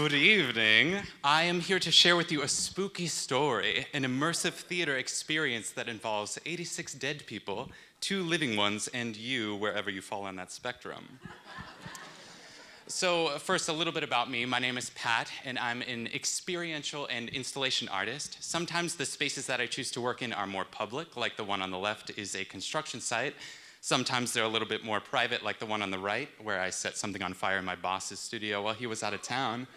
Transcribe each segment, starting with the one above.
Good evening. I am here to share with you a spooky story, an immersive theater experience that involves 86 dead people, 2 living ones, and you, wherever you fall on that spectrum. So first, a little bit about me. My name is Pat, and I'm an experiential and installation artist. Sometimes the spaces that I choose to work in are more public, like the one on the left is a construction site. Sometimes they're a little bit more private, like the one on the right, where I set something on fire in my boss's studio while he was out of town.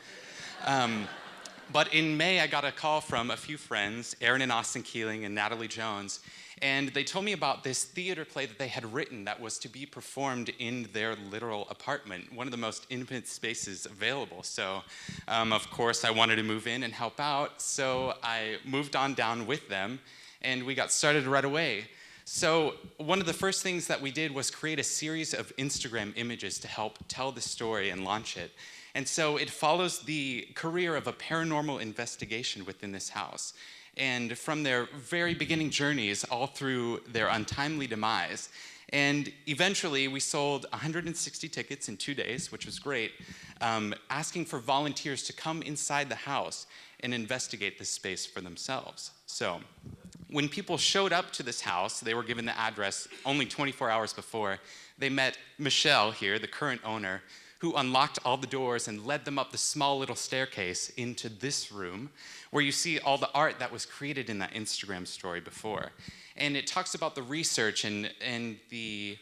But in May, I got a call from a few friends, Aaron and Austin Keeling and Natalie Jones, and they told me about this theater play that they had written that was to be performed in their literal apartment, one of the most intimate spaces available. So, of course, I wanted to move in and help out, so I moved on down with them, and we got started right away. So one of the first things that we did was create a series of Instagram images to help tell the story and launch it. And so it follows the career of a paranormal investigation within this house. And from their very beginning journeys all through their untimely demise. And eventually we sold 160 tickets in 2 days, which was great, asking for volunteers to come inside the house and investigate this space for themselves. So when people showed up to this house, they were given the address only 24 hours before. They met Michelle here, the current owner, who unlocked all the doors and led them up the small little staircase into this room, where you see all the art that was created in that Instagram story before. And it talks about the research and the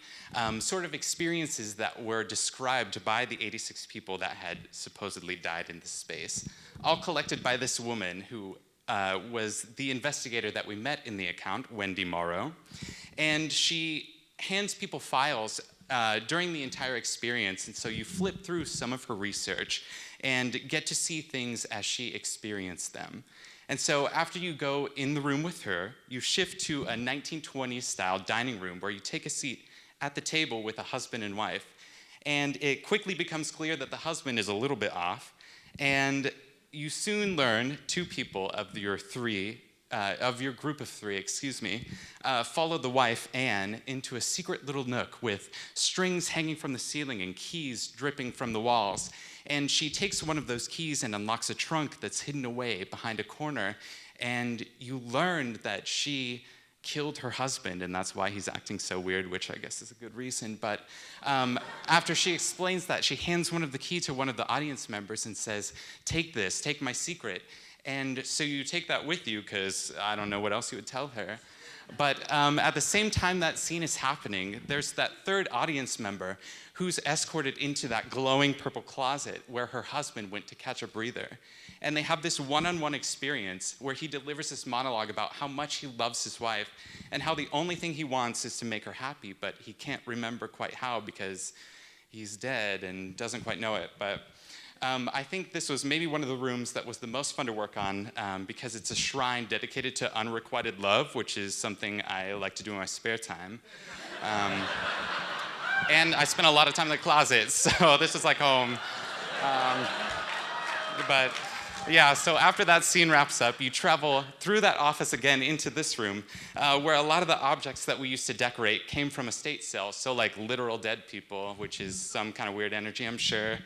sort of experiences that were described by the 86 people that had supposedly died in this space, all collected by this woman who was the investigator that we met in the account, Wendy Morrow. And she hands people files during the entire experience, and so you flip through some of her research and get to see things as she experienced them. And so after you go in the room with her, you shift to a 1920s style dining room where you take a seat at the table with a husband and wife. And it quickly becomes clear that the husband is a little bit off, and you soon learn 2 people of your group of 3, follow the wife, Anne, into a secret little nook with strings hanging from the ceiling and keys dripping from the walls. And she takes one of those keys and unlocks a trunk that's hidden away behind a corner. And you learn that she killed her husband, and that's why he's acting so weird, which I guess is a good reason. But after she explains that, she hands one of the key to one of the audience members and says, "Take this, take my secret." And so you take that with you, because I don't know what else you would tell her. But at the same time that scene is happening, there's that third audience member who's escorted into that glowing purple closet where her husband went to catch a breather. And they have this one-on-one experience where he delivers this monologue about how much he loves his wife and how the only thing he wants is to make her happy, but he can't remember quite how because he's dead and doesn't quite know it. But I think this was maybe one of the rooms that was the most fun to work on because it's a shrine dedicated to unrequited love, which is something I like to do in my spare time. And I spent a lot of time in the closet, so this is like home. But yeah, so after that scene wraps up, you travel through that office again into this room, where a lot of the objects that we used to decorate came from estate sales, so like literal dead people, which is some kind of weird energy, I'm sure.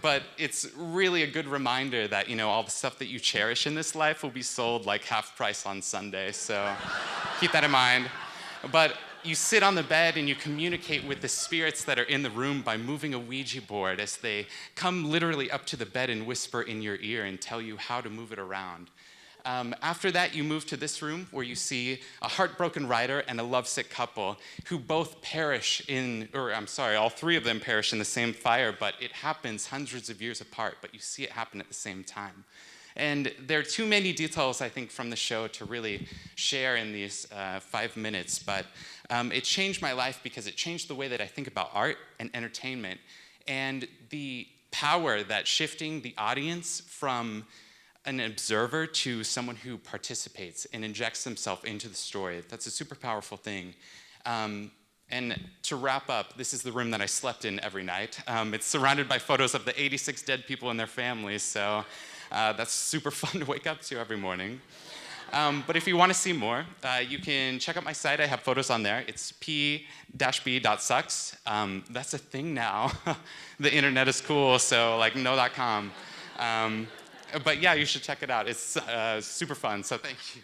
But it's really a good reminder that, all the stuff that you cherish in this life will be sold like half price on Sunday, so keep that in mind. But you sit on the bed and you communicate with the spirits that are in the room by moving a Ouija board as they come literally up to the bed and whisper in your ear and tell you how to move it around. After that, you move to this room where you see a heartbroken writer and a lovesick couple who both perish all 3 of them perish in the same fire, but it happens hundreds of years apart, but you see it happen at the same time. And there are too many details, I think, from the show to really share in these 5 minutes, but it changed my life because it changed the way that I think about art and entertainment and the power that shifting the audience from an observer to someone who participates and injects themselves into the story. That's a super powerful thing. And to wrap up, this is the room that I slept in every night. It's surrounded by photos of the 86 dead people and their families, so that's super fun to wake up to every morning. But if you want to see more, you can check out my site. I have photos on there. It's p-b.sucks. That's a thing now. The internet is cool, so like no.com. But yeah, you should check it out. It's super fun, so thank you.